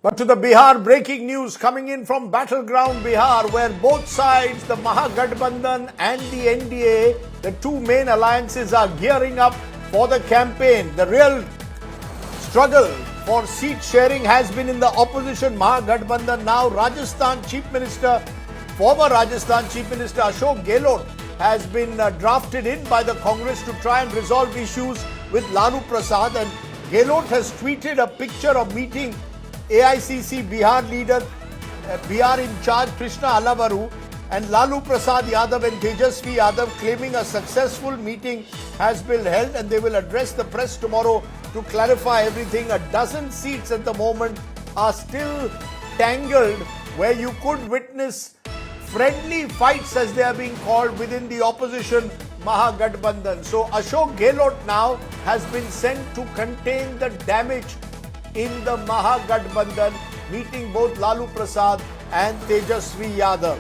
But to the Bihar, breaking news coming in from battleground Bihar, where both sides, the Mahagathbandhan and the NDA, the two main alliances, are gearing up for the campaign. The real struggle for seat sharing has been in the opposition Mahagathbandhan. Now Rajasthan Chief Minister, former Rajasthan Chief Minister Ashok Gehlot has been drafted in by the Congress to try and resolve issues with Lalu Prasad, and Gehlot has tweeted a picture of meeting AICC Bihar leader, Bihar in charge Krishna Alavaru, and Lalu Prasad Yadav and Tejashwi Yadav, claiming a successful meeting has been held and they will address the press tomorrow to clarify everything. A dozen seats at the moment are still tangled, where you could witness friendly fights, as they are being called, within the opposition Mahagathbandhan. So Ashok Gehlot now has been sent to contain the damage in the Mahagathbandhan, meeting both Lalu Prasad and Tejashwi Yadav.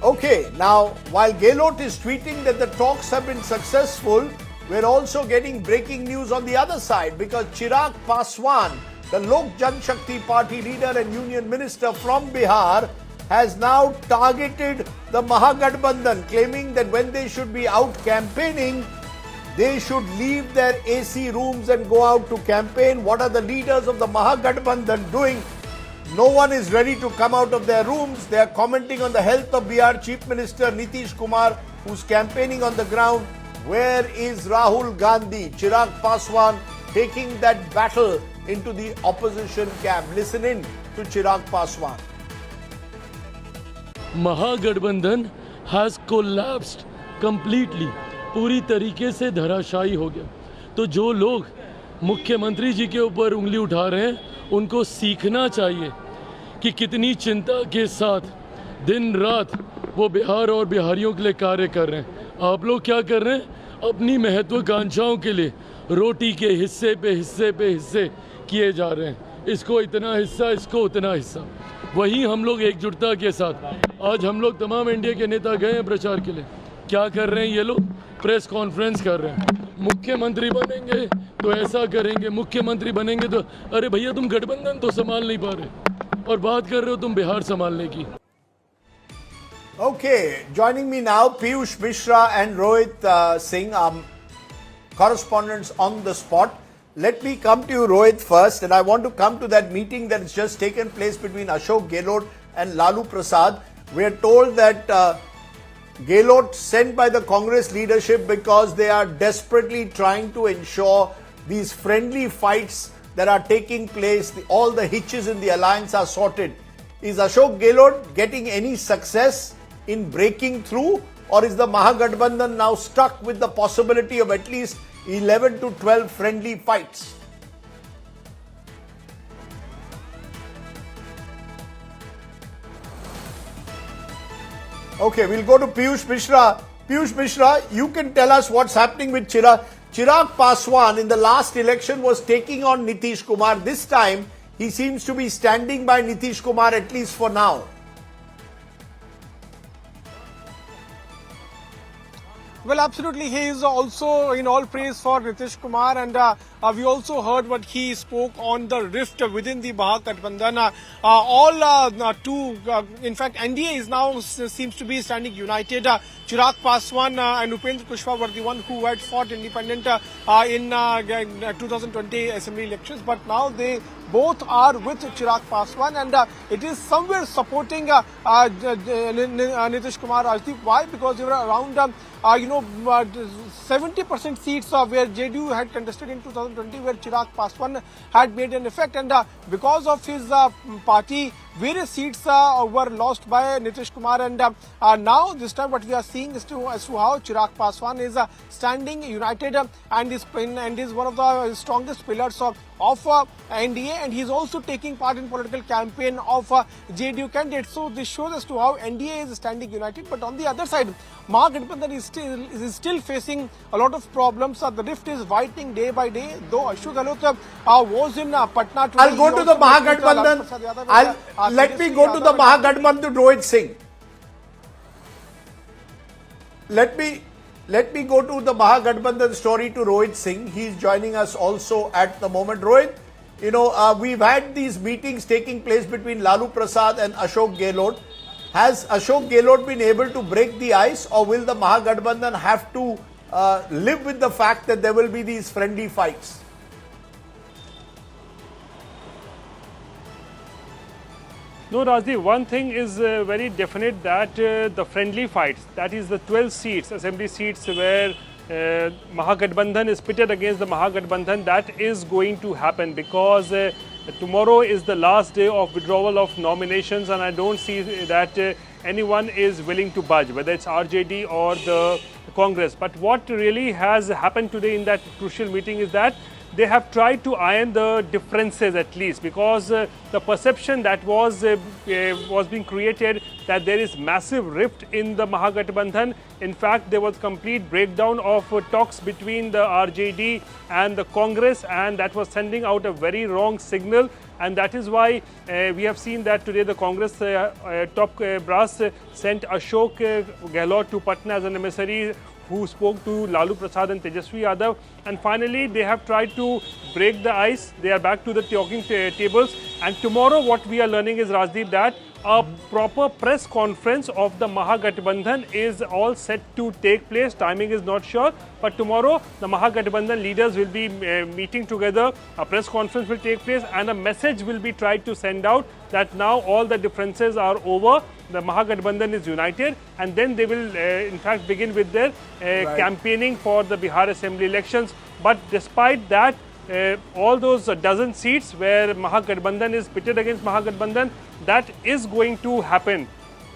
Okay, now while Gehlot is tweeting that the talks have been successful, we're also getting breaking news on the other side, because Chirag Paswan, the Lok Janshakti Party leader and union minister from Bihar, has now targeted the Mahagathbandhan, claiming that when they should be out campaigning, they should leave their AC rooms and go out to campaign. What are the leaders of the Mahagathbandhan doing? No one is ready to come out of their rooms. They are commenting on the health of Bihar Chief Minister Nitish Kumar, who's campaigning on the ground. Where is Rahul Gandhi? Chirag Paswan taking that battle into the opposition camp. Listen in to Chirag Paswan. Mahagathbandhan has collapsed completely. पूरी तरीके से धराशायी हो गया. तो जो लोग मुख्यमंत्री जी के ऊपर उंगली उठा रहे हैं, उनको सीखना चाहिए कि कितनी चिंता के साथ दिन रात वो बिहार और बिहारियों के लिए कार्य कर रहे हैं. आप लोग क्या कर रहे हैं? अपनी महत्वाकांक्षाओं के लिए रोटी के हिस्से पे हिस्से किए जा रहे हैं. इसको इतना हिस्सा, इसको उतना हिस्सा. वहीं हम लोग एकजुटता के साथ आज हम लोग तमाम इंडिया के नेता गए हैं प्रचार के लिए. क्या कर रहे हैं ये लोग? प्रेस कॉन्फ्रेंस कर रहे हैं. मुख्यमंत्री बनेंगे तो ऐसा करेंगे, मुख्यमंत्री बनेंगे तो, अरे भैया तुम गठबंधन तो संभाल नहीं पा रहे और बात कर रहे हो तुम बिहार संभालने की. Okay, joining me now, Piyush Mishra and Rohit Singh, correspondents on the spot. Let me come to you, Rohit, first, and I want to come to that meeting that has just taken place between Ashok Gehlot and Lalu Prasad. We are told that Gehlot sent by the Congress leadership because they are desperately trying to ensure these friendly fights that are taking place, all the hitches in the alliance are sorted. Is Ashok Gehlot getting any success in breaking through, or is the Mahagathbandhan now stuck with the possibility of at least 11 to 12 friendly fights? Okay, we'll go to Piyush Mishra. Piyush Mishra, you can tell us what's happening with Chirag. Chirag Paswan in the last election was taking on Nitish Kumar. This time, he seems to be standing by Nitish Kumar, at least for now. Well, absolutely. He is also in all praise for Nitish Kumar, and we also heard what he spoke on the rift within the Mahagathbandhan. In fact, NDA is now seems to be standing united. Chirag Paswan and Upendra Kushwaha were the one who had fought independent in 2020 assembly elections, but now they both are with Chirag Paswan, and it is somewhere supporting Nitish Kumar, Rajdeep. Why? Because they were around 70% seats where JDU had contested in 2020, where Chirag Paswan had made an effect, and because of his party, various seats were lost by Nitish Kumar, and now this time what we are seeing is as to how Chirag Paswan is standing united and is one of the strongest pillars of NDA, and he is also taking part in political campaign of JDU candidates. So this shows as to how NDA is standing united. But on the other side, Mahagathbandhan is still facing a lot of problems. The rift is widening day by day. Though Ashok Gehlot was in Patna today, I'll go to the Mahagathbandhan. Let me go to the Mahagathbandhan, Rohit Singh. Let me go to the Mahagathbandhan story to Rohit Singh. He is joining us also at the moment. Rohit, we've had these meetings taking place between Lalu Prasad and Ashok Gehlot. Has Ashok Gehlot been able to break the ice, or will the Mahagathbandhan have to live with the fact that there will be these friendly fights? No, Rajdeep, one thing is very definite, that the friendly fights, that is the 12 seats, assembly seats where Mahagathbandhan is pitted against the Mahagathbandhan, that is going to happen, because tomorrow is the last day of withdrawal of nominations, and I don't see that anyone is willing to budge, whether it's RJD or the Congress. But what really has happened today in that crucial meeting is that they have tried to iron the differences at least, because the perception that was being created that there is massive rift in the Mahagathbandhan. In fact, there was complete breakdown of talks between the RJD and the Congress, and that was sending out a very wrong signal. And that is why we have seen that today the Congress top brass sent Ashok Gehlot to Patna as an emissary, who spoke to Lalu Prasad and Tejashwi Yadav. And finally, they have tried to break the ice. They are back to the talking tables. And tomorrow what we are learning is, Rajdeep, that a proper press conference of the Mahagathbandhan is all set to take place. Timing is not sure, but tomorrow the Mahagathbandhan leaders will be meeting together. A press conference will take place, and a message will be tried to send out that now all the differences are over. The Mahagathbandhan is united, and then they will in fact begin with their campaigning for the Bihar Assembly elections. But despite that, all those dozen seats where Mahagathbandhan is pitted against Mahagathbandhan, that is going to happen.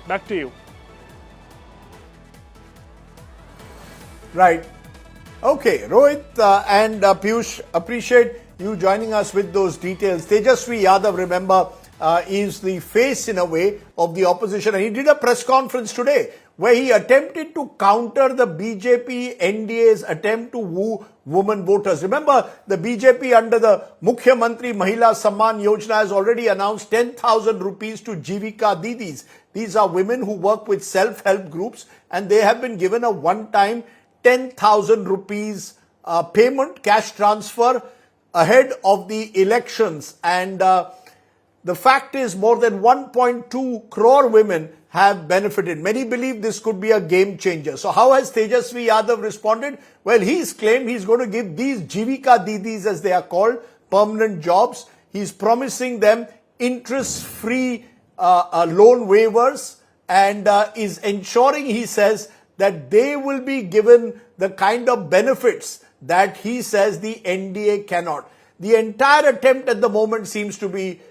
Back to you. Right. Okay, Rohit and Piyush, appreciate you joining us with those details. Tejashwi Yadav, remember, is the face in a way of the opposition, and he did a press conference today where he attempted to counter the BJP NDA's attempt to woo women voters. Remember, the BJP under the Mukhyamantri Mahila Samman Yojana has already announced 10,000 rupees to Jeevika Didis. These are women who work with self-help groups, and they have been given a one-time 10,000 rupees payment, cash transfer ahead of the elections. And the fact is, more than 1.2 crore women have benefited. Many believe this could be a game changer. So how has Tejashwi Yadav responded? Well, he's claimed he's going to give these Jeevika Didis, as they are called, permanent jobs. He's promising them interest-free loan waivers, and is ensuring, he says, that they will be given the kind of benefits that he says the NDA cannot. The entire attempt at the moment seems to be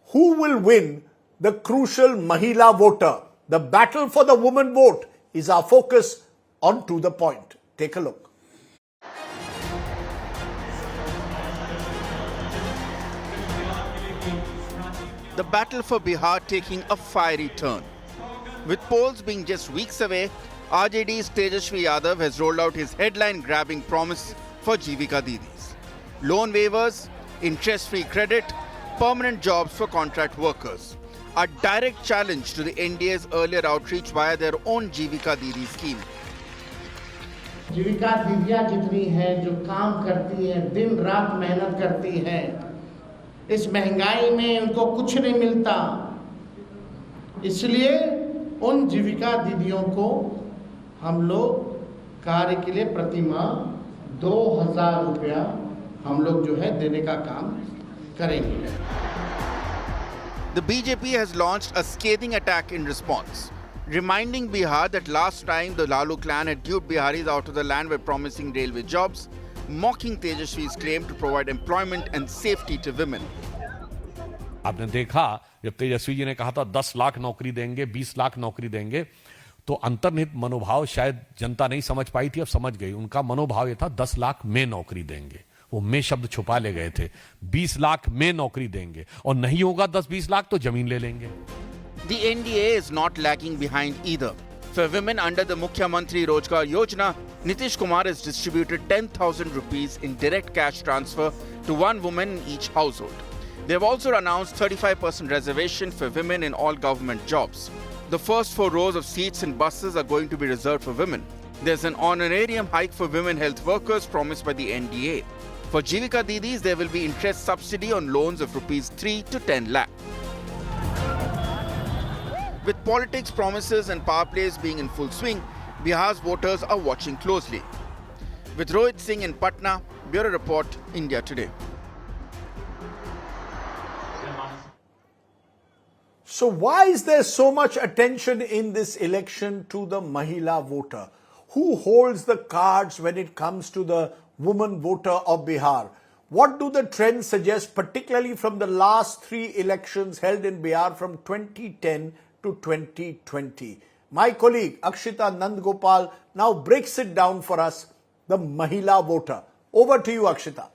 who will win the crucial mahila voter. The battle for the woman vote is our focus. On to the point. Take a look. The battle for Bihar taking a fiery turn. With polls being just weeks away, RJD's Tejashwi Yadav has rolled out his headline-grabbing promise for Jeevika Didis. Loan waivers, interest-free credit, permanent jobs for contract workers. A direct challenge to the NDA's earlier outreach via their own Jeevika Didi scheme. जीविका दीदियाँ जितनी हैं जो काम करती हैं, दिन रात मेहनत करती हैं, इस महंगाई में उनको कुछ नहीं मिलता, इसलिए उन जीविका दीदियों को हम लोग कार्य के लिए प्रति माह 2000 रुपया हम लोग जो है देने का काम करेंगे. The BJP has launched a scathing attack in response, reminding Bihar that last time the Lalu clan had duped Biharis out of the land by promising railway jobs, mocking Tejashwi's claim to provide employment and safety to women. आपने देखा जब तेजस्वी जी ने कहा था 10 लाख नौकरी देंगे, 20 लाख नौकरी देंगे, तो अंतर्निहित मनोभाव शायद जनता नहीं समझ पाई थी, अब समझ गई. उनका मनोभाव ये था 10 लाख में नौकरी देंगे. वो में शब्द छुपा ले गए थे. 20 लाख में नौकरी देंगे, और नहीं होगा 10-20 लाख तो जमीन ले लेंगे. The NDA is not lagging behind either. For women under the Mukhyamantri Rozgar Yojana, Nitish Kumar has distributed 10,000 rupees in direct cash transfer to one woman in each household. They have also announced 35% reservation for women in all government jobs. The first 4 rows of seats in buses are going to be reserved for women. There's an honorarium hike for women health workers promised by the NDA. For Jeevika Didis, there will be interest subsidy on loans of rupees 3 to 10 lakh. With politics, promises and power plays being in full swing, Bihar's voters are watching closely. With Rohit Singh in Patna, Bureau Report, India Today. So why is there so much attention in this election to the mahila voter? Who holds the cards when it comes to the woman voter of Bihar? What do the trends suggest, particularly from the last 3 elections held in Bihar from 2010 to 2020? My colleague Akshita Nandgopal now breaks it down for us, the mahila voter. Over to you, Akshita.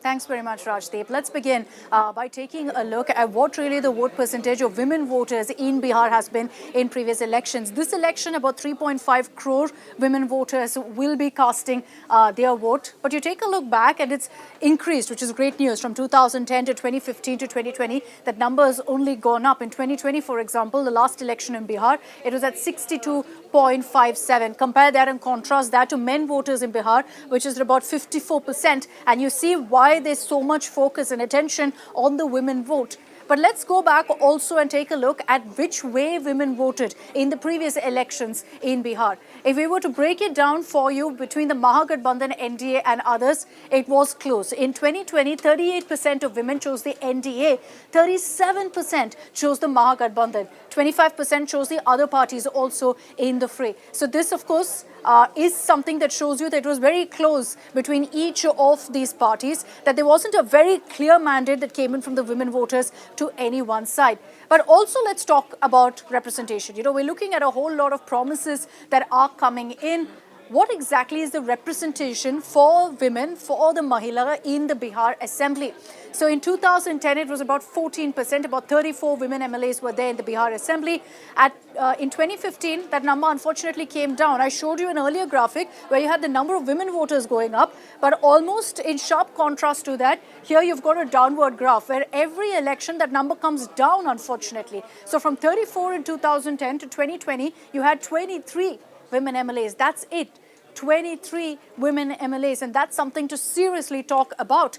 Thanks very much, Rajdeep. Let's begin by taking a look at what really the vote percentage of women voters in Bihar has been in previous elections. This election, about 3.5 crore women voters will be casting their vote. But you take a look back and it's increased, which is great news. From 2010 to 2015 to 2020, that number has only gone up. In 2020, for example, the last election in Bihar, it was at 62.57. Compare that and contrast that to men voters in Bihar, which is about 54%. And you see why there's so much focus and attention on the women vote. But let's go back also and take a look at which way women voted in the previous elections in Bihar. If we were to break it down for you between the Mahagathbandhan, NDA and others, it was close. In 2020, 38% of women chose the NDA, 37% chose the Mahagathbandhan, 25% chose the other parties also in the fray. So this, of course, is something that shows you that it was very close between each of these parties, that there wasn't a very clear mandate that came in from the women voters to any one side. But also let's talk about representation. You know, we're looking at a whole lot of promises that are coming in. What exactly is the representation for women, for the mahila in the Bihar Assembly? So in 2010, it was about 14%, about 34 women MLAs were there in the Bihar Assembly. In 2015, that number unfortunately came down. I showed you an earlier graphic where you had the number of women voters going up, but almost in sharp contrast to that, here you've got a downward graph where every election that number comes down, unfortunately. So from 34 in 2010 to 2020, you had 23 women MLAs. That's it. 23 women MLAs, and that's something to seriously talk about.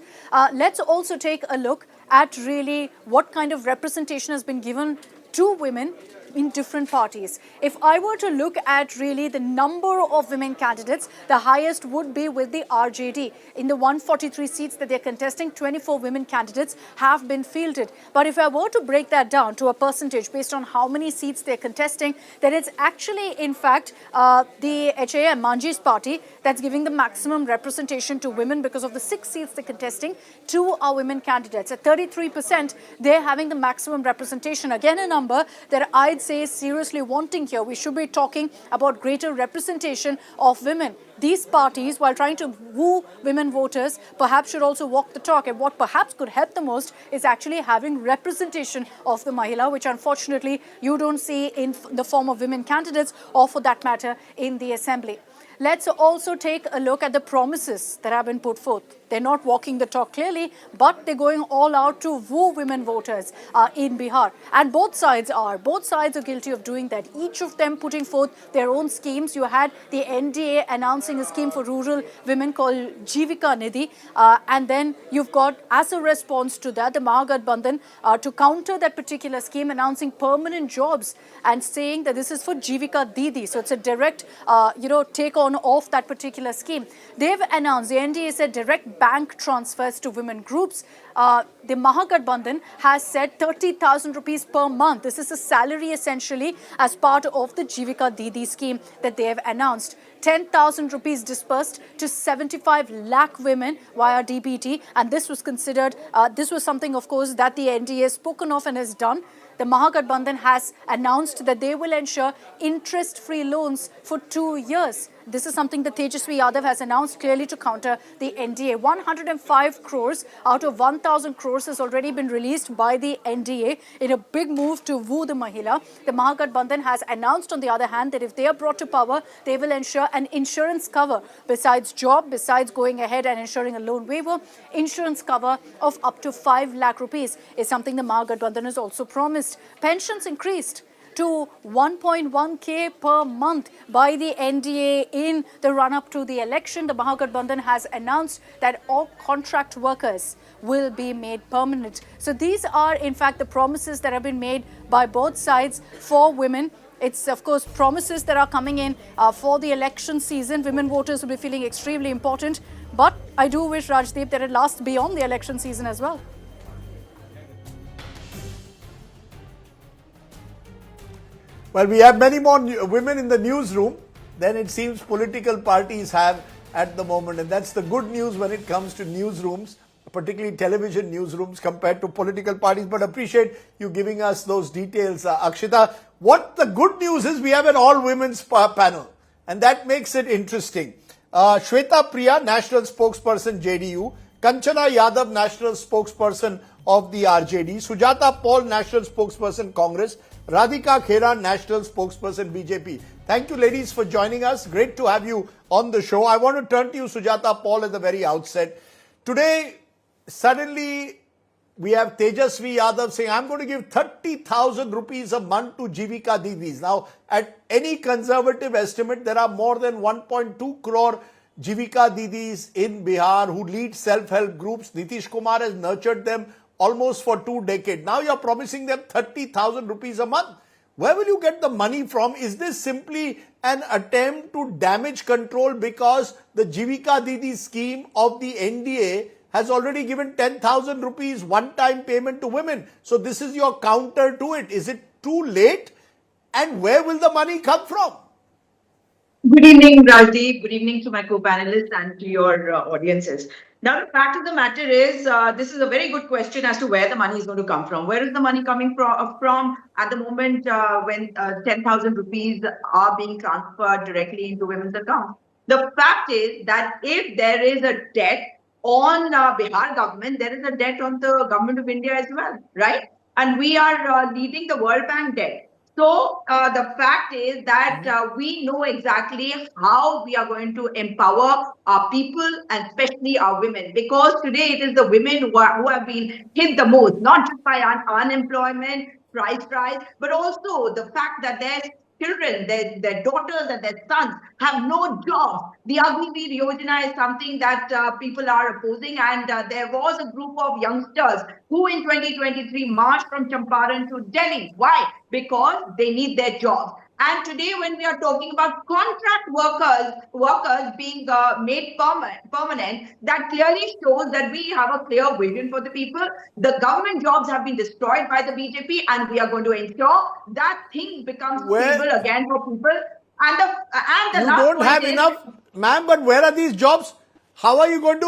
Let's also take a look at really what kind of representation has been given to women in different parties. If I were to look at really the number of women candidates, the highest would be with the RJD. In the 143 seats that they're contesting, 24 women candidates have been fielded. But if I were to break that down to a percentage based on how many seats they're contesting, then it's actually, in fact, the HAM, Manji's party, that's giving the maximum representation to women because of the 6 seats they're contesting. 2 are women candidates. At 33%, they're having the maximum representation. Again, a number that I'd say is seriously wanting here. We should be talking about greater representation of women. These parties, while trying to woo women voters, perhaps should also walk the talk. And what perhaps could help the most is actually having representation of the mahila, which unfortunately you don't see in the form of women candidates or for that matter in the assembly. Let's also take a look at the promises that have been put forth. They're not walking the talk clearly, but they're going all out to woo women voters in Bihar. And both sides are guilty of doing that. Each of them putting forth their own schemes. You had the NDA announcing a scheme for rural women called Jeevika Didis. And then you've got, as a response to that, the Mahagathbandhan to counter that particular scheme, announcing permanent jobs and saying that this is for Jeevika Didis. So it's a direct, take on of that particular scheme. They've announced, the NDA said direct bank transfers to women groups. The Mahagathbandhan has said 30,000 rupees per month. This is a salary essentially as part of the Jeevika Didis scheme that they have announced. 10,000 rupees dispersed to 75 lakh women via DBT. And this was considered, this was something, of course, that the NDA has spoken of and has done. The Mahagathbandhan has announced that they will ensure interest-free loans for 2 years. This is something that Tejashwi Yadav has announced clearly to counter the NDA. 105 crores out of 1,000 crores has already been released by the NDA in a big move to woo the mahila. The Mahagathbandhan has announced, on the other hand, that if they are brought to power, they will ensure an insurance cover. Besides job, besides going ahead and ensuring a loan waiver, insurance cover of up to 5 lakh rupees is something the Mahagathbandhan has also promised. Pensions increased. to 1.1k per month by the NDA in the run-up to the election. The Mahagathbandhan has announced that all contract workers will be made permanent. So these are in fact the promises that have been made by both sides for women. It's of course promises that are coming in for the election season. Women voters will be feeling extremely important. But I do wish, Rajdeep, that it lasts beyond the election season as well. Well, we have many more women in the newsroom than it seems political parties have at the moment. And that's the good news when it comes to newsrooms, particularly television newsrooms compared to political parties. But appreciate you giving us those details, Akshita. What the good news is, we have an all-women's panel, and that makes it interesting. Shweta, Priya, National Spokesperson, JDU. Kanchana Yadav, National Spokesperson of the RJD. Sujata Paul, National Spokesperson, Congress. Radhika, Khera, National Spokesperson, BJP. Thank you, ladies, for joining us. Great to have you on the show. I want to turn to you, Sujata Paul, at the very outset. Today, suddenly, we have Tejashwi Yadav saying, I'm going to give 30,000 rupees a month to Jeevika Didis. Now, at any conservative estimate, there are more than 1.2 crore Jeevika Didis in Bihar who lead self-help groups. Nitish Kumar has nurtured them almost for 2 decades. Now you're promising them 30,000 rupees a month. Where will you get the money from? Is this simply an attempt to damage control because the Jeevika Didis scheme of the NDA has already given 10,000 rupees one-time payment to women? So this is your counter to it. Is it too late? And where will the money come from? Good evening, Rajdeep. Good evening to my co-panelists and to your audiences. Now, the fact of the matter is, this is a very good question as to where the money is going to come from. Where is the money coming from at the moment when 10,000 rupees are being transferred directly into women's accounts? The fact is that if there is a debt on Bihar government, there is a debt on the government of India as well, right? And we are leading the World Bank debt. So the fact is that we know exactly how we are going to empower our people and especially our women, because today it is the women who have been hit the most, not just by unemployment, price rise, but also the fact that their children, their daughters and their sons have no jobs. The Agniveer Yojana is something that people are opposing, and there was a group of youngsters who in 2023 marched from Champaran to Delhi. Why? Because they need their jobs. And today, when we are talking about contract workers being made permanent, that clearly shows that we have a clear vision for the people. The government jobs have been destroyed by the BJP, and we are going to ensure that things become stable again for people. And the you last don't point have is, enough, ma'am. But where are these jobs? How are you going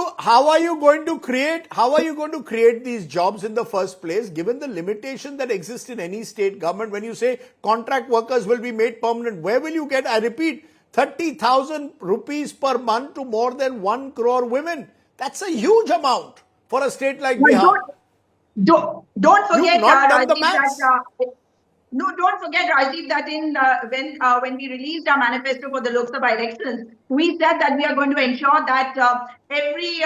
to create these jobs in the first place, given the limitation that exists in any state government? When you say contract workers will be made permanent, where will you get, I repeat, 30,000 rupees per month to more than 1 crore women? That's a huge amount for a state like Bihar. Don't forget, You've not done the maths. No, don't forget, Rajdeep, that when we released our manifesto for the Lok Sabha elections, we said that we are going to ensure that every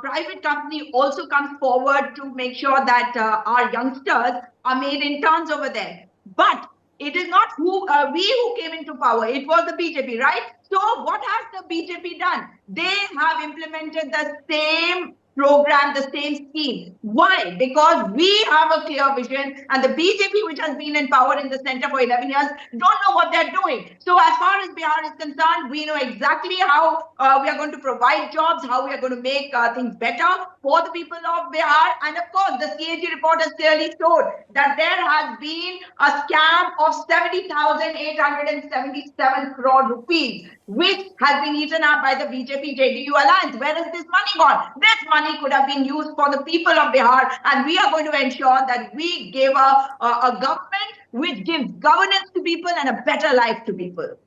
private company also comes forward to make sure that our youngsters are made interns over there. But it is not we who came into power. It was the BJP, right? So what has the BJP done? They have implemented the same program, the same scheme. Why? Because we have a clear vision, and the BJP, which has been in power in the center for 11 years, don't know what they're doing. So as far as Bihar is concerned, we know exactly how we are going to provide jobs, how we are going to make things better for the people of Bihar. And of course, the CAG report has clearly showed that there has been a scam of 70,877 crore rupees, which has been eaten up by the BJP-JDU alliance. Where has this money gone? This money could have been used for the people of Bihar, and we are going to ensure that we give a government which gives governance to people and a better life to people.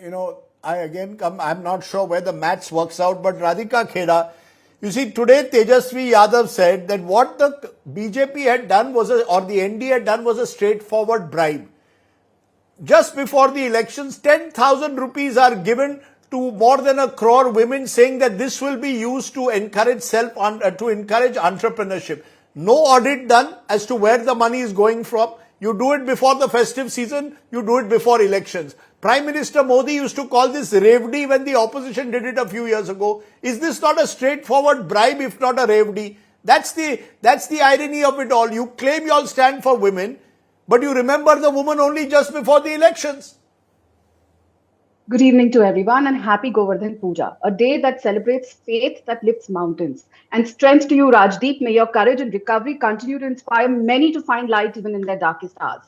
You know, I'm not sure where the maths works out, but Radhika, Khera, you see, today Tejashwi Yadav said that what the BJP had done or the NDA had done was a straightforward bribe. Just before the elections, 10,000 rupees are given to more than 1 crore women, saying that this will be used to encourage entrepreneurship. no audit done as to where the money is going from. You do it before the festive season, you do it before elections. Prime Minister Modi used to call this revdi when the opposition did it a few years ago. Is this not a straightforward bribe, if not a revdi? That's the irony of it all. You claim you all stand for women, but you remember the woman only just before the elections. Good evening to everyone and happy Govardhan Puja, a day that celebrates faith that lifts mountains. And strength to you, Rajdeep. May your courage and recovery continue to inspire many to find light even in their darkest hours.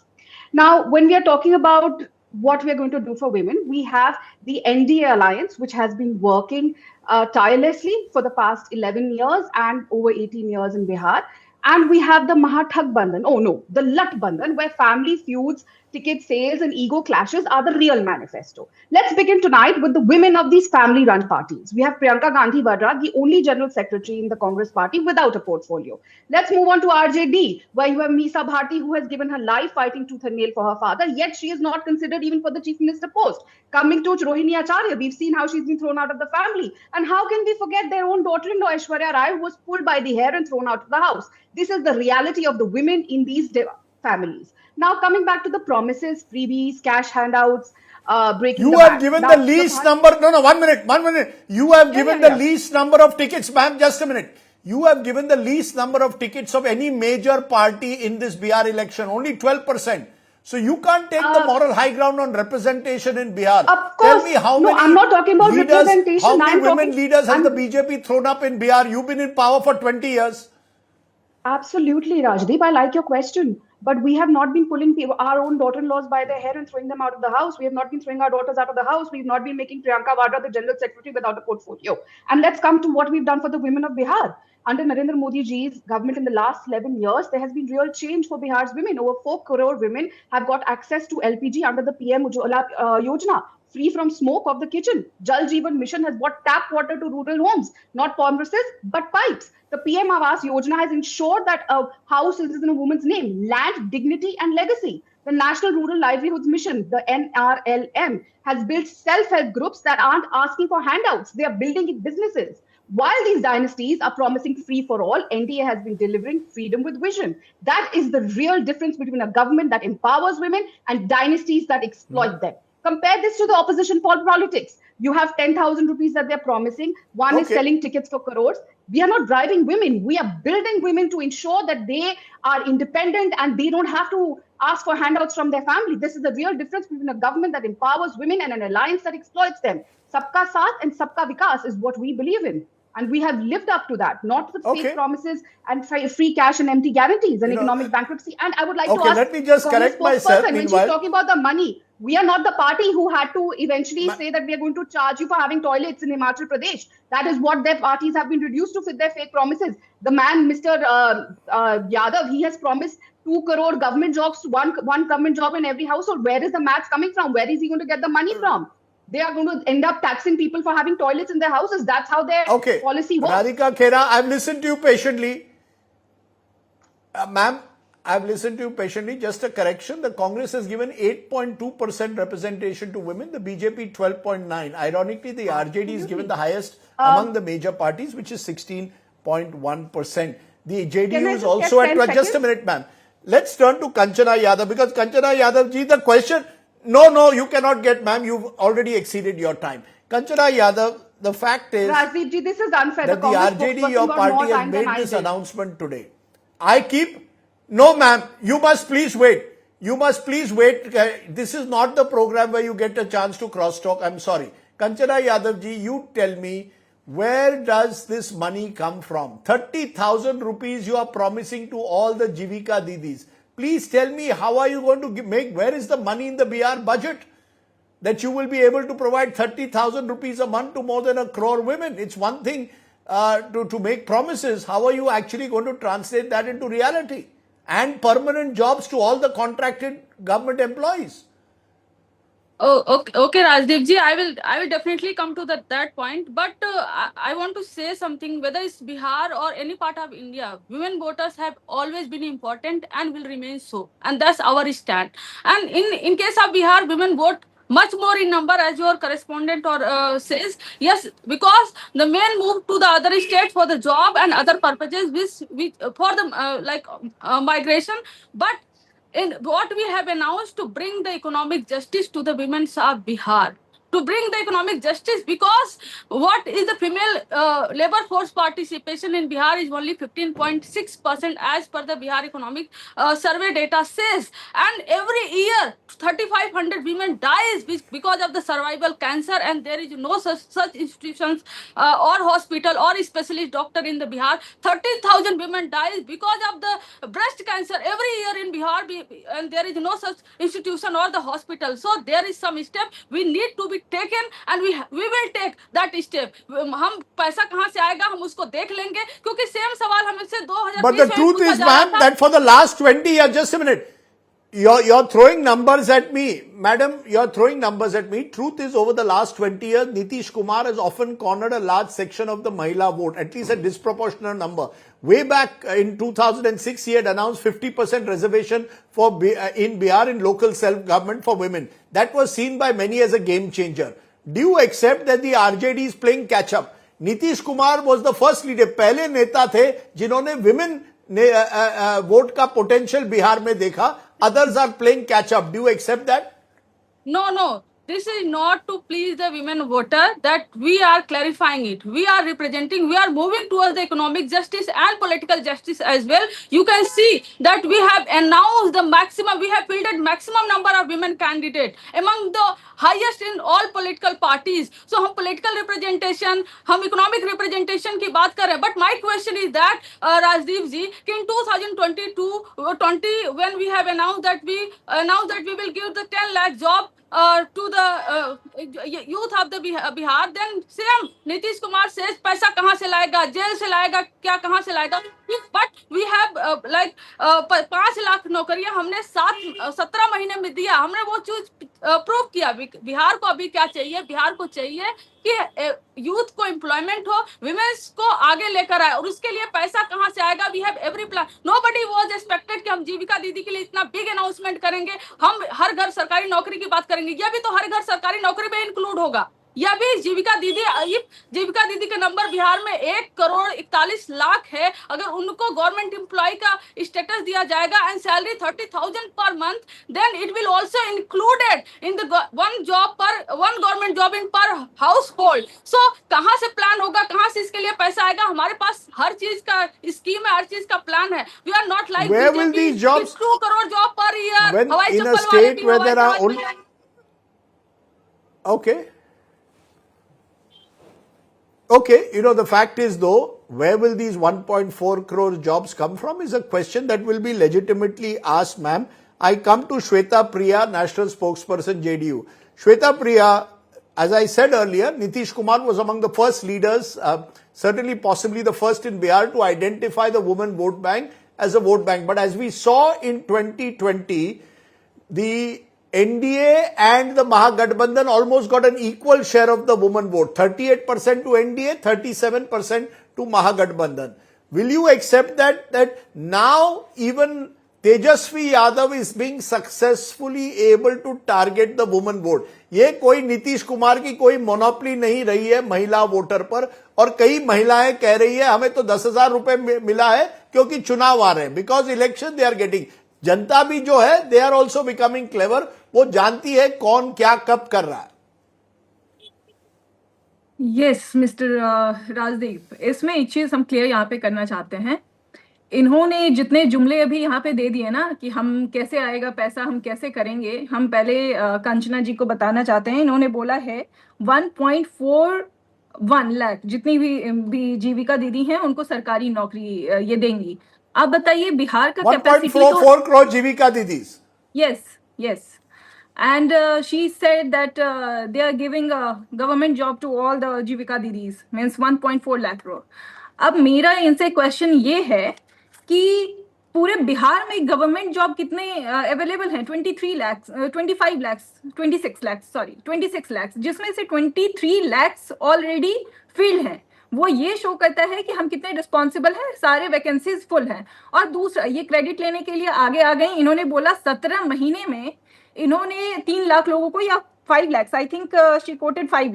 Now, when we are talking about what we are going to do for women, we have the NDA alliance, which has been working tirelessly for the past 11 years and over 18 years in Bihar. And we have the the Lat Bandhan, where family feuds, ticket sales, and ego clashes are the real manifesto. Let's begin tonight with the women of these family run parties. We have Priyanka Gandhi Vadra, the only general secretary in the Congress party without a portfolio. Let's move on to RJD, where you have Meesa Bharti, who has given her life fighting tooth and nail for her father, yet she is not considered even for the chief minister post. Coming to Rohini Acharya, we've seen how she's been thrown out of the family. And how can we forget their own daughter-in-law, Aishwarya Rai, who was pulled by the hair and thrown out of the house? This is the reality of the women in these families. Now, coming back to the promises, freebies, cash handouts, breaking You the have bank. given Now, the least number. No, 1 minute. You have given the least number of tickets, ma'am. Just a minute. You have given the least number of tickets of any major party in this Bihar election, only 12%. So you can't take the moral high ground on representation in Bihar. Of course. Tell me how many I'm not talking about leaders, representation. how many women leaders has I'm the BJP thrown up in Bihar? You've been in power for 20 years. Absolutely, Rajdeep. I like your question. But we have not been pulling our own daughter-in-laws by their hair and throwing them out of the house. We have not been throwing our daughters out of the house. We've not been making Priyanka Vadra the general secretary without a portfolio. And let's come to what we've done for the women of Bihar. Under Narendra Modi ji's government in the last 11 years, there has been real change for Bihar's women. Over 4 crore women have got access to LPG under the PM Ujjwala Yojana, free from smoke of the kitchen. Jal Jeevan Mission has brought tap water to rural homes, not promises, but pipes. The PM Awas Yojana has ensured that a house is in a woman's name, land, dignity, and legacy. The National Rural Livelihoods Mission, the NRLM, has built self-help groups that aren't asking for handouts. They are building businesses. While these dynasties are promising free for all, NDA has been delivering freedom with vision. That is the real difference between a government that empowers women and dynasties that exploit them. Compare this to the opposition politics. You have 10,000 rupees that they're promising. One is selling tickets for crores. We are not driving women. We are building women to ensure that they are independent and they don't have to ask for handouts from their family. This is the real difference between a government that empowers women and an alliance that exploits them. Sabka Saath and Sabka Vikas is what we believe in. And we have lived up to that, not with fake promises and free cash and empty guarantees and economic bankruptcy. And I would like to ask, let me just correct myself. When she's talking about the money, we are not the party who had to eventually say that we are going to charge you for having toilets in Himachal Pradesh. That is what their parties have been reduced to with their fake promises. The man, Mr. Yadav, he has promised 2 crore government jobs, one government job in every household. Where is the maths coming from? Where is he going to get the money from? They are going to end up taxing people for having toilets in their houses. That's how their policy works. Radhika, Khera, I've listened to you patiently. Ma'am, I've listened to you patiently. Just a correction. The Congress has given 8.2% representation to women. The BJP 12.9%. Ironically, the RJD is given the highest among the major parties, which is 16.1%. The JDU is also at 12%. Just a minute, ma'am. Let's turn to Kanchana Yadav, because Kanchana Yadav ji, the question... No, you cannot get, ma'am. You've already exceeded your time. Kanchana Yadav, the fact is Rajdeep ji, this is unfair. That the RJD, your party, has made this announcement today. No, ma'am. You must please wait. This is not the program where you get a chance to cross-talk. I'm sorry. Kanchana Yadav ji, you tell me, where does this money come from? 30,000 rupees you are promising to all the Jeevika Didis. Please tell me, how are you going to where is the money in the Bihar budget that you will be able to provide 30,000 rupees a month to more than 1 crore women? It's one thing to make promises. How are you actually going to translate that into reality? And permanent jobs to all the contracted government employees. Oh, okay, Rajdeep ji. I will definitely come to that point. But I want to say something. Whether it's Bihar or any part of India, women voters have always been important and will remain so. And that's our stand. And in case of Bihar, women vote much more in number, as your correspondent or says. Yes, because the men move to the other state for the job and other purposes, which for the migration. But in what we have announced to bring the economic justice to the women of Bihar, to bring the economic justice, because what is the female labor force participation in Bihar is only 15.6% as per the Bihar economic survey data says, and every year 3,500 women dies because of the cervical cancer, and there is no such institutions or hospital or specialist doctor in the Bihar. 13,000 women dies because of the breast cancer every year in Bihar, and there is no such institution or the hospital. So there is some step we need to be taken, and we will take that step. हम पैसा कहाँ से आएगा हम उसको देख लेंगे, क्योंकि सेम सवाल हमसे 2020 But the में truth पूछा is, जा रहा ma'am, था. that for the last 20 years, just a minute, you're throwing numbers at me. Madam, you're throwing numbers at me. Truth is, over the last 20 years, Nitish Kumar has often cornered a large section of the mahila vote, at least a disproportionate number. Way back in 2006, he had announced 50% reservation in Bihar in local self-government for women. That was seen by many as a game changer. Do you accept that the RJD is playing catch-up? Nitish Kumar was the first leader, पहले नेता थे जिन्होंने women vote का potential Bihar में देखा. Others are playing catch up. Do you accept that? No. This is not to please the women voter, that we are clarifying it. We are representing, we are moving towards the economic justice and political justice as well. You can see that we have announced the maximum, we have fielded maximum number of women candidates among the highest in all political parties. So हम political representation, हम economic representation की बात कर रहे हैं. But my question is that Rajdeep ji, in 2022-20 when we have announced that we will give the 10 lakh job to the youth of the Bihar, then same Nitish Kumar says पैसा कहाँ से लाएगा, jail से लाएगा, क्या कहाँ से लाएगा. But we have 5 लाख नौकरियां हमने 17 महीने में दिया. हमने वो चीज प्रूव किया. बिहार को अभी क्या चाहिए, बिहार को चाहिए कि यूथ को एम्प्लॉयमेंट हो, विमेन्स को आगे लेकर आए, और उसके लिए पैसा कहां से आएगा. We have every plan. Nobody was expected कि हम जीविका दीदी के लिए इतना बिग अनाउंसमेंट करेंगे, हम हर घर सरकारी नौकरी की बात करेंगे. यह भी तो हर घर सरकारी नौकरी में इंक्लूड होगा. यह भी जीविका दीदी का नंबर बिहार में 1,41,00,000 है. अगर उनको गवर्नमेंट एम्प्लॉय का स्टेटस दिया जाएगा and salary 30,000 per month, then it will also included in the one government job in per house hold. सो कहां से प्लान होगा, कहां से इसके लिए पैसा आएगा. हमारे पास हर चीज का स्कीम है, हर चीज का प्लान है. We are not like 2 crore job per year. हवाई चप्पल वाले भी हवाई जहाज. Okay, the fact is though, where will these 1.4 crore jobs come from is a question that will be legitimately asked, ma'am. I come to Shweta Priya, National Spokesperson, JDU. Shweta Priya, as I said earlier, Nitish Kumar was among the first leaders, certainly possibly the first in Bihar to identify the women vote bank as a vote bank. But as we saw in 2020, the NDA and the Mahagathbandhan almost got an equal share of the women vote. 38% to NDA, 37% to Mahagathbandhan. Will you accept that now even Tejashwi Yadav is being successfully able to target the women vote? ये कोई नीतीश कुमार की कोई monopoly नहीं रही है महिला voter पर, और कई महिलाएं कह रही है हमें तो 10,000 रुपए मिला है क्योंकि चुनाव आ रहे हैं. Because election they are getting. जनता भी जो है they are also becoming clever. वो जानती है कौन क्या कब कर रहा है. यस मिस्टर राजदीप, इसमें एक चीज हम क्लियर यहाँ पे करना चाहते हैं. इन्होंने जितने जुमले अभी यहाँ पे दे दिए ना कि हम कैसे आएगा पैसा, हम कैसे करेंगे, हम पहले कंचना जी को बताना चाहते हैं. इन्होंने बोला है 1.41 लाख जितनी भी जीविका दीदी हैं उनको सरकारी नौकरी ये देंगी. आप बताइए बिहार का capacity 1.44 crore Jeevika didis. Yes. And she said that they are giving a government job to all the Jeevika Didis, means 1.4 lakh crore. अब मेरा इनसे क्वेश्चन ये है कि पूरे बिहार में गवर्नमेंट जॉब कितने अवेलेबल हैं. 26 lakhs, जिसमें से 23 lakhs ऑलरेडी फील्ड हैं. वो ये शो करता है कि हम कितने रिस्पॉन्सिबल हैं, सारे वैकेंसीज फुल हैं. और दूसरा, ये क्रेडिट लेने के लिए आगे आ गए. इन्होंने बोला 17 महीने में इन्होंने 3 लाख लोगों को या 5 lakhs. I think she quoted 5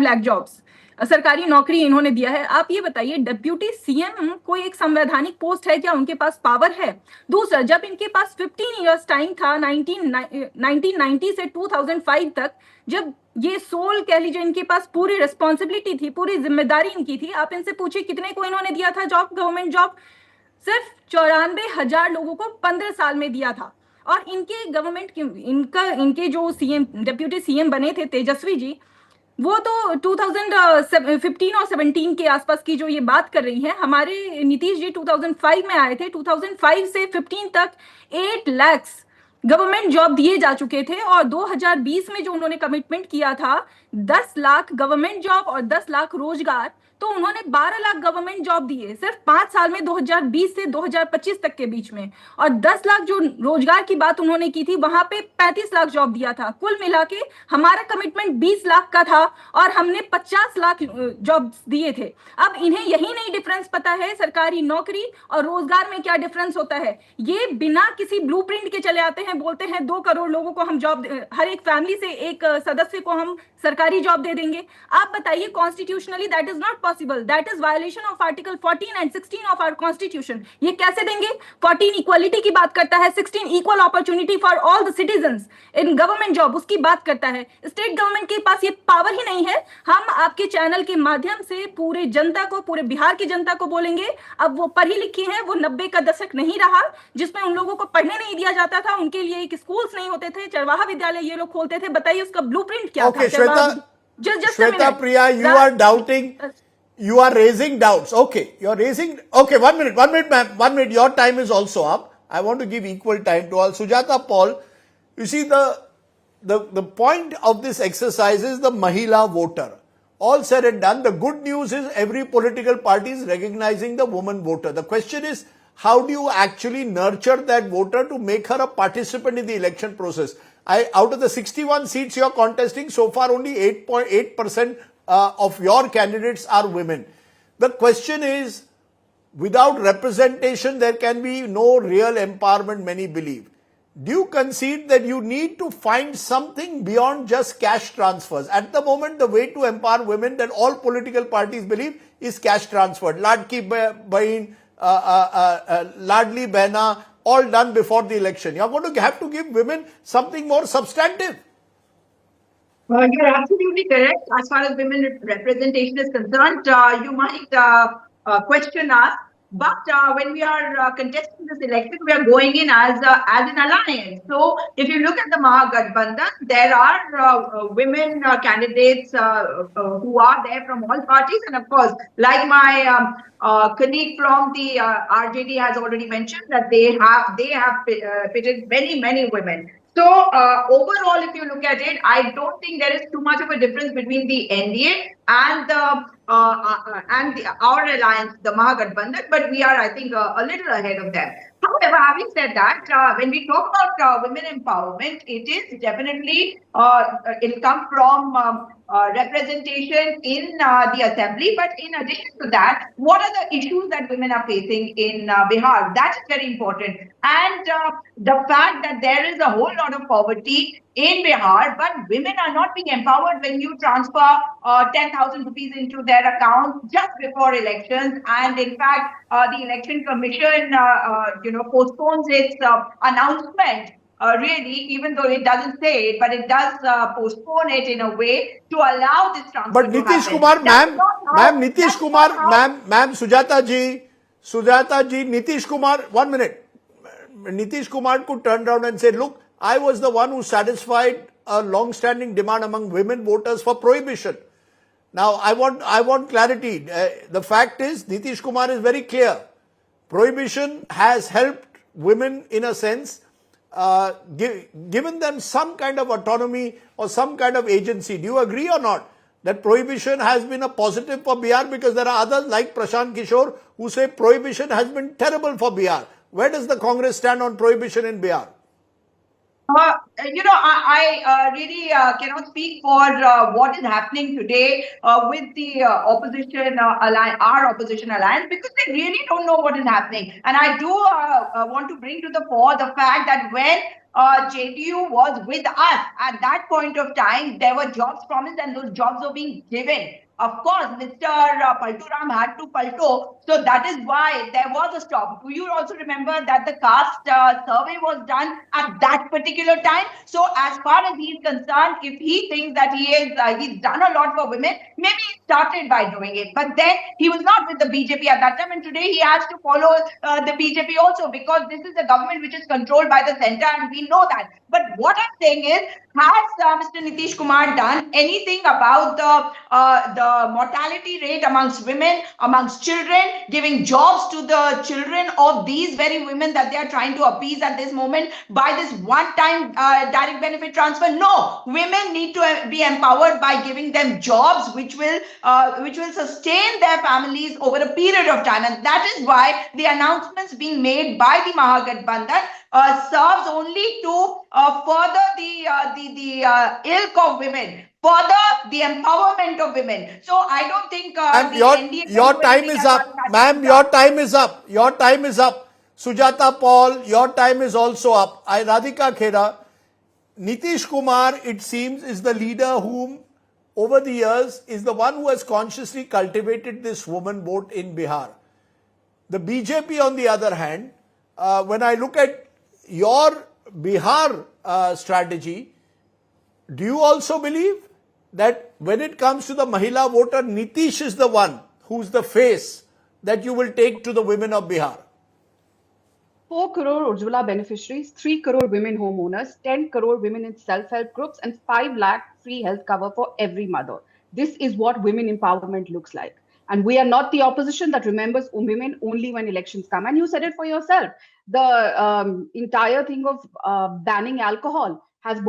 lakh jobs. सरकारी नौकरी इन्होंने दिया है. आप ये बताइए, डिप्यूटी सीएम कोई एक संवैधानिक पोस्ट है क्या? उनके पास पावर है? दूसरा, जब इनके पास 15 इयर्स टाइम था 1990 से 2005 तक, जब ये सोल कह लीजिए इनके पास पूरी रिस्पॉन्सिबिलिटी थी, पूरी जिम्मेदारी इनकी थी, आप इनसे पूछिए कितने को इन्होंने दिया था जॉब, गवर्नमेंट जॉब? सिर्फ 94,000 लोगों को 15 साल में दिया था. और इनके गवर्नमेंट इनके जो सीएम, डिप्यूटी सीएम बने थे तेजस्वी जी, वो तो 2015 और 17 के आसपास की जो ये बात कर रही हैं. हमारे नीतीश जी 2005 में आए थे. 2005 से 15 तक 8 lakhs गवर्नमेंट जॉब दिए जा चुके थे. और 2020 में जो उन्होंने कमिटमेंट किया था 10 लाख गवर्नमेंट जॉब और 10 लाख रोजगार, तो उन्होंने 12 लाख गवर्नमेंट जॉब दिए सिर्फ 5 साल में, 2020 से 2025 तक के बीच में. और 10 लाख जो रोजगार की बात उन्होंने की थी, वहां पे 35 लाख जॉब दिया था. कुल मिला के हमारा कमिटमेंट 20 लाख का था और हमने 50 लाख जॉब दिए थे. अब इन्हें यही नहीं डिफरेंस पता है सरकारी नौकरी और रोजगार में क्या डिफरेंस होता है. ये बिना किसी ब्लूप्रिंट के चले आते हैं, बोलते हैं 2 करोड़ लोगों को हम जॉब, हर एक फैमिली से एक सदस्य को हम सरकारी जॉब दे देंगे. आप बताइए, constitutionally that is not possible. That is violation of article 14 and 16 of our constitution. ये कैसे देंगे? 14 इक्वालिटी की बात करता है, 16 equal opportunity for all the citizens in government job, उसकी बात करता है. स्टेट गवर्नमेंट के पास ये पावर ही नहीं है. हम आपके चैनल के माध्यम से पूरे जनता को, पूरे बिहार की जनता को बोलेंगे, अब वो पढ़ी लिखी है, वो 90 का दशक नहीं रहा जिसमें उन लोगों को पढ़ने नहीं दिया जाता था, उनके लिए एक स्कूल्स नहीं होते थे, चरवाहा विद्यालय ये लोग खोलते थे. बताइए उसका ब्लूप्रिंट क्या था? Shweta, Priya, you are doubting, you are raising doubts. Okay, you're raising, okay, 1 minute, ma'am, 1 minute, your time is also up. I want to give equal time to all. Sujata Paul, you see the point of this exercise is the mahila voter. All said and done, the good news is every political party is recognizing the woman voter. The question is, how do you actually nurture that voter to make her a participant in the election process? Out of the 61 seats you are contesting, so far only 8.8% of your candidates are women. The question is, without representation, there can be no real empowerment, many believe. Do you concede that you need to find something beyond just cash transfers? At the moment, the way to empower women that all political parties believe is cash transfer. Ladki Bahin, Ladli Behna, all done before the election. You're going to have to give women something more substantive. You're absolutely correct. As far as women representation is concerned, you might question us, but when we are contesting this election, we are going in as an alliance. So, if you look at the Mahagathbandhan, there are women candidates who are there from all parties, and of course, like my colleague from the RJD has already mentioned, that they have pitted many women. So overall, if you look at it, I don't think there is too much of a difference between the NDA and our alliance, the Mahagathbandhan, but we are, I think, a little ahead of them. However, having said that, when we talk about women empowerment, it is definitely, it'll come from representation in the assembly. But in addition to that, what are the issues that women are facing in Bihar? That is very important. And the fact that there is a whole lot of poverty in Bihar, but women are not being empowered when you transfer 10,000 rupees into their account just before elections. And in fact, the election commission, postpones its announcement. Really, even though it doesn't say it, but it does postpone it in a way to allow this transfer. But Nitish Kumar, ma'am, Nitish Kumar, ma'am, Sujata ji, Nitish Kumar, 1 minute. Nitish Kumar could turn around and say, look, I was the one who satisfied a long-standing demand among women voters for prohibition. Now, I want clarity. The fact is, Nitish Kumar is very clear. Prohibition has helped women in a sense, given them some kind of autonomy or some kind of agency. Do you agree or not that prohibition has been a positive for Bihar? Because there are others like Prashant Kishore who say prohibition has been terrible for Bihar. Where does the Congress stand on prohibition in Bihar? I really cannot speak for what is happening today with the opposition alliance, our opposition alliance, because they really don't know what is happening. And I do want to bring to the fore the fact that when JDU was with us at that point of time, there were jobs promised and those jobs were being given. Of course, Mr. Palturam had to palto, so that is why there was a stop. Do you also remember that the caste survey was done at that particular time? So, as far as he is concerned, if he thinks that he's done a lot for women, maybe he started by doing it. But then he was not with the BJP at that time, and today he has to follow the BJP also, because this is a government which is controlled by the center, and we know that. But what I'm saying is, has Mr. Nitish Kumar done anything about the mortality rate amongst women, amongst children, giving jobs to the children of these very women that they are trying to appease at this moment by this one-time direct benefit transfer? No, women need to be empowered by giving them jobs which will sustain their families over a period of time, and that is why the announcements being made by the Mahagathbandhan serves only to further the ilk of women, further the empowerment of women. So I don't think your time is up. Ma'am, your time is up. Your time is up. Sujata Paul, your time is also up. Radhika Khera, Nitish Kumar, it seems, is the leader whom, over the years, is the one who has consciously cultivated this woman vote in Bihar. The BJP, on the other hand, when I look at your Bihar strategy, do you also believe that when it comes to the mahila voter, Nitish is the one who's the face that you will take to the women of Bihar? 4 crore Ujjwala beneficiaries, 3 crore women homeowners, 10 crore women in self-help groups, and 5 lakh free health cover for every mother. This is what women empowerment looks like. And we are not the opposition that remembers women only when elections come. And you said it for yourself. The entire thing of banning alcohol has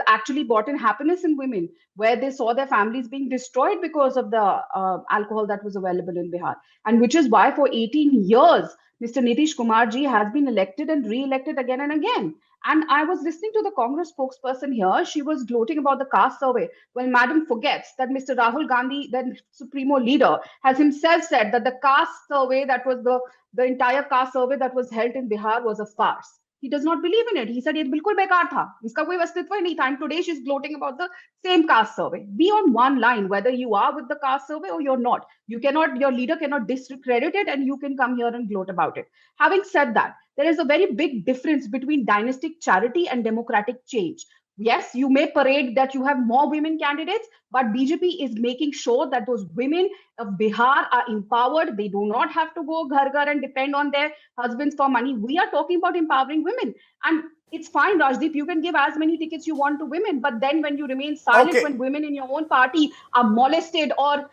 actually brought in happiness in women, where they saw their families being destroyed because of the alcohol that was available in Bihar. And which is why for 18 years, Mr. Nitish Kumar ji has been elected and re-elected again and again. And I was listening to the Congress spokesperson here. She was gloating about the caste survey. Well, madam forgets that Mr. Rahul Gandhi, the supremo leader, has himself said that the caste survey, that was the entire caste survey that was held in Bihar, was a farce. He does not believe in it. He said, "Ye bilkul bekar tha. Iska koi astitva hi nahi tha." And today she's gloating about the same caste survey. Be on one line, whether you are with the caste survey or you're not. Your leader cannot discredit it, and you can come here and gloat about it. Having said that, there is a very big difference between dynastic charity and democratic change. Yes, you may parade that you have more women candidates, but BJP is making sure that those women of Bihar are empowered. They do not have to go ghar ghar and depend on their husbands for money. We are talking about empowering women. And it's fine, Rajdeep, you can give as many tickets you want to women, but then when you remain silent when women in your own party are molested or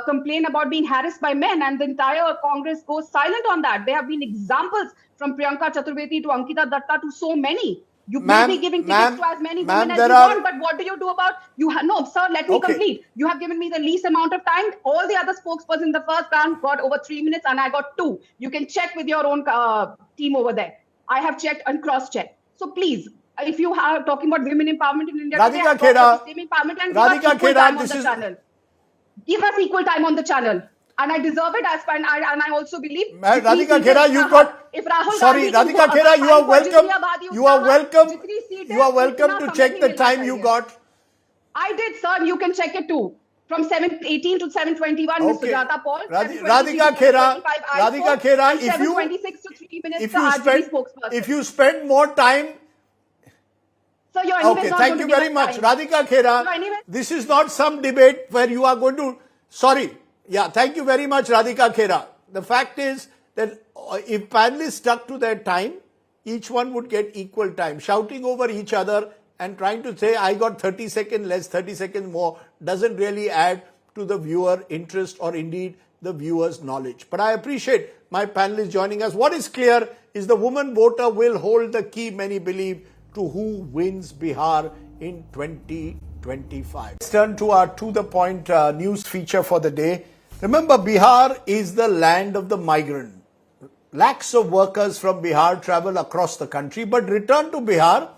complain about being harassed by men, and the entire Congress goes silent on that. There have been examples from Priyanka Chaturvedi to Ankita Datta to so many. You may be giving tickets to as many women as you want, but what do you do about no, sir, let me complete. You have given me the least amount of time. All the other spokespersons in the first round got over 3 minutes, and I got 2. You can check with your own team over there. I have checked and cross-checked. So please, if you are talking about women empowerment in India, Radhika Khera, Radhika Khera, this is channel. Give us equal time on the channel. And I deserve it as far, and I also believe. Radhika Khera, you got. Sorry, Radhika Khera, you are welcome. You are welcome. You are welcome to check the time you got. I did, sir. You can check it too. From 7:18 to 7:21, Mr. Sujata Paul. Radhika Khera, if you spend more time. So you're anyways not thank you very much. Radhika Khera, this is not some debate where you are going to. Sorry. Yeah, thank you very much, Radhika Khera. The fact is that if panelists stuck to their time, each one would get equal time. Shouting over each other and trying to say, I got 30 seconds less, 30 seconds more, doesn't really add to the viewer interest or indeed the viewer's knowledge. But I appreciate my panelists joining us. What is clear is the woman voter will hold the key, many believe, to who wins Bihar in 2025. Let's turn to our to-the-point news feature for the day. Remember, Bihar is the land of the migrant. Lakhs of workers from Bihar travel across the country but return to Bihar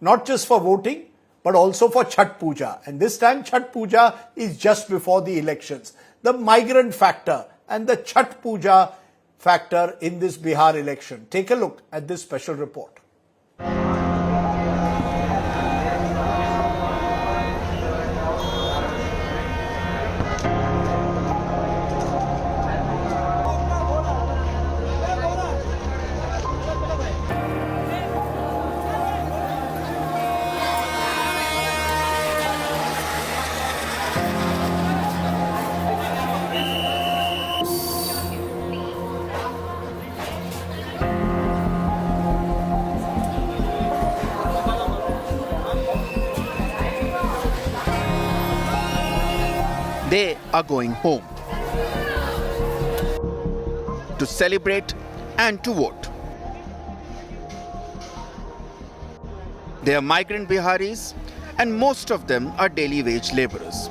not just for voting, but also for Chhath Puja. And this time Chhath Puja is just before the elections. The migrant factor and the Chhath Puja factor in this Bihar election. Take a look at this special report. They are going home to celebrate and to vote. They are migrant Biharis and most of them are daily wage laborers.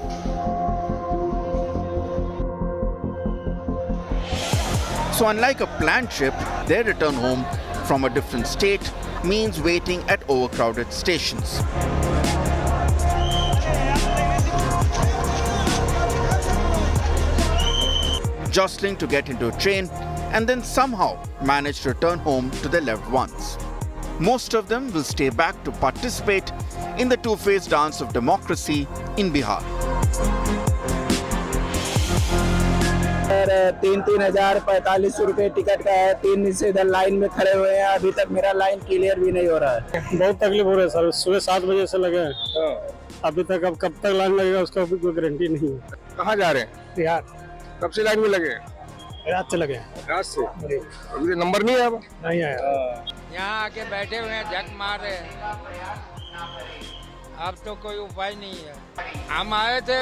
So unlike a planned trip, their return home from a different state means waiting at overcrowded stations. Jostling to get into a train and then somehow manage to return home to their loved ones. Most of them will stay back to participate in the two-phase dance of democracy in Bihar. 3,045 रुपए ticket का है। 3 दिन से इधर line में खड़े हुए हैं, अभी तक मेरा लाइन क्लियर भी नहीं हो रहा है। बहुत तकलीफ हो रहा है सर, सुबह 7 बजे से लगे हैं अभी तक। अब कब तक लाइन लगेगा उसका भी कोई गारंटी नहीं है। कहाँ जा रहे हैं? बिहार। कब से लाइन में लगे? रात से लगे। रात से? अभी नंबर नहीं आया? नहीं आया। यहाँ आके बैठे हुए हैं, झक मार रहे हैं। अब तो कोई उपाय नहीं है। हम आए थे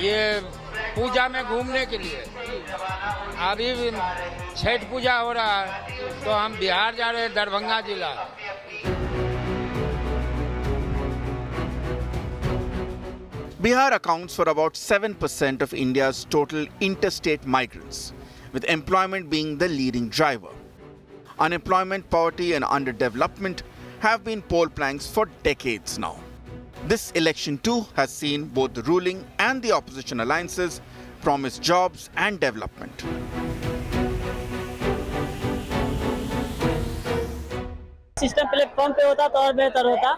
ये पूजा में घूमने के लिए, अभी छठ पूजा हो रहा है तो हम बिहार जा रहे हैं, दरभंगा जिला। Bihar accounts for about 7% of India's total interstate migrants, with employment being the leading driver. Unemployment, poverty and underdevelopment have been poll planks for decades now. This election too has seen both the ruling and the opposition alliances promise jobs and development. System platform पे होता तो और बेहतर होता,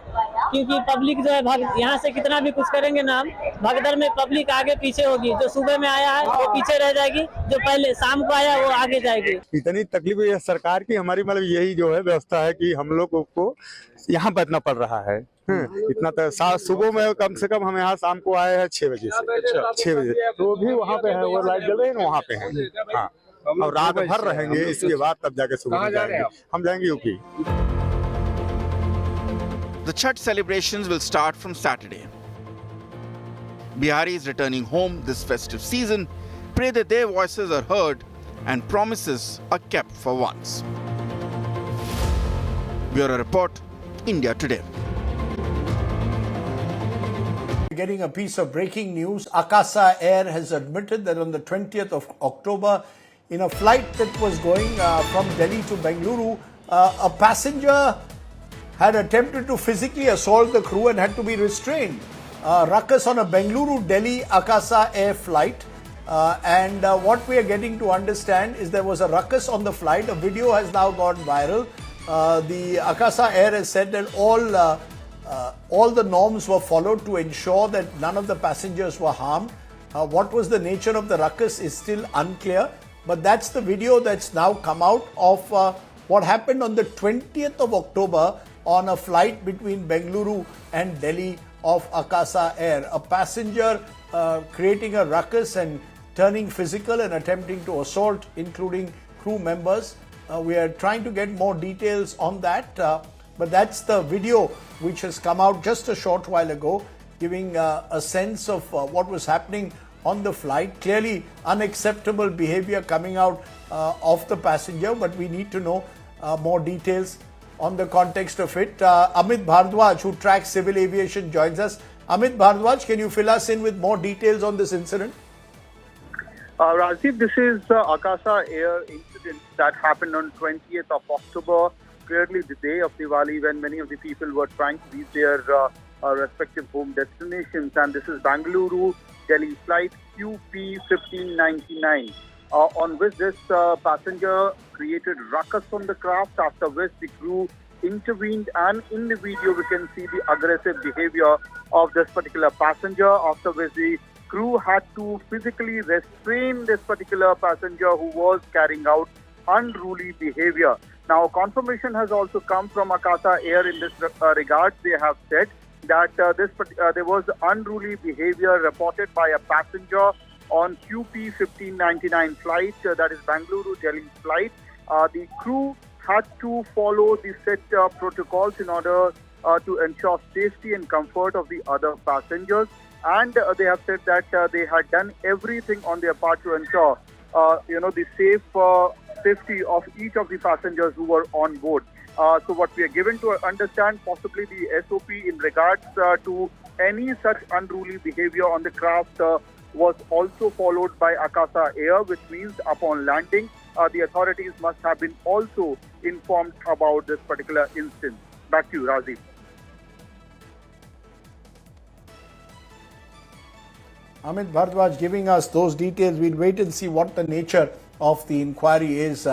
क्योंकि public जो है यहाँ से कितना भी कुछ करेंगे ना हम, भगदड़ में पब्लिक आगे पीछे होगी। जो सुबह में आया है वो पीछे रह जाएगी, जो पहले शाम को आया वो आगे जाएगी। इतनी तकलीफ है सरकार की, हमारी मतलब यही जो है व्यवस्था है कि हम लोग को यहाँ बैठना पड़ रहा है। इतना सुबह में कम से कम हम यहाँ शाम को आए हैं 6 बजे से 6 बजे, तो भी वहाँ पे है, वो लाइट जल रही है ना, वहाँ पे है। हाँ, और रात भर रहेंगे, इसके बाद तब जाके सुबह जाएंगे। हम जाएंगे UP. The Chhath celebrations will start from Saturday. Biharis returning home this festive season pray that their voices are heard and promises are kept for once. Bureau Report, India Today. Getting a piece of breaking news. Akasa Air has admitted that on the 20th of October, in a flight that was going from Delhi to Bengaluru, a passenger had attempted to physically assault the crew and had to be restrained. Ruckus on a Bengaluru-Delhi Akasa Air flight. And what we are getting to understand is there was a ruckus on the flight. A video has now gone viral. The Akasa Air has said that all the norms were followed to ensure that none of the passengers were harmed. What was the nature of the ruckus is still unclear. But that's the video that's now come out of what happened on the 20th of October on a flight between Bengaluru and Delhi of Akasa Air. A passenger creating a ruckus and turning physical and attempting to assault, including crew members. We are trying to get more details on that, but that's the video which has come out just a short while ago, giving a sense of what was happening on the flight. Clearly unacceptable behavior coming out of the passenger, but we need to know more details on the context of it. Amit Bhardwaj, who tracks civil aviation, joins us. Amit Bhardwaj, can you fill us in with more details on this incident? Rajdeep, this is the Akasa Air incident that happened on 20th of October. clearly the day of Diwali when many of the people were trying to reach their respective home destinations. And this is Bengaluru Delhi flight QP 1599, on which this passenger created ruckus on the craft, after which the crew intervened, and in the video we can see the aggressive behavior of this particular passenger, after which the crew had to physically restrain this particular passenger who was carrying out unruly behavior. Now, confirmation has also come from Akasa Air in this regard. They have said that there was unruly behavior reported by a passenger on QP 1599 flight, that is Bengaluru Delhi flight. The crew had to follow the set protocols in order to ensure safety and comfort of the other passengers. And they have said that they had done everything on their part to ensure, the safety of each of the passengers who were on board. So what we are given to understand, possibly the SOP in regards to any such unruly behavior on the craft was also followed by Akasa Air, which means upon landing, the authorities must have been also informed about this particular instance. Back to you, Rajdeep. Amit Bharadwaj giving us those details. We'll wait and see what the nature of the inquiry is.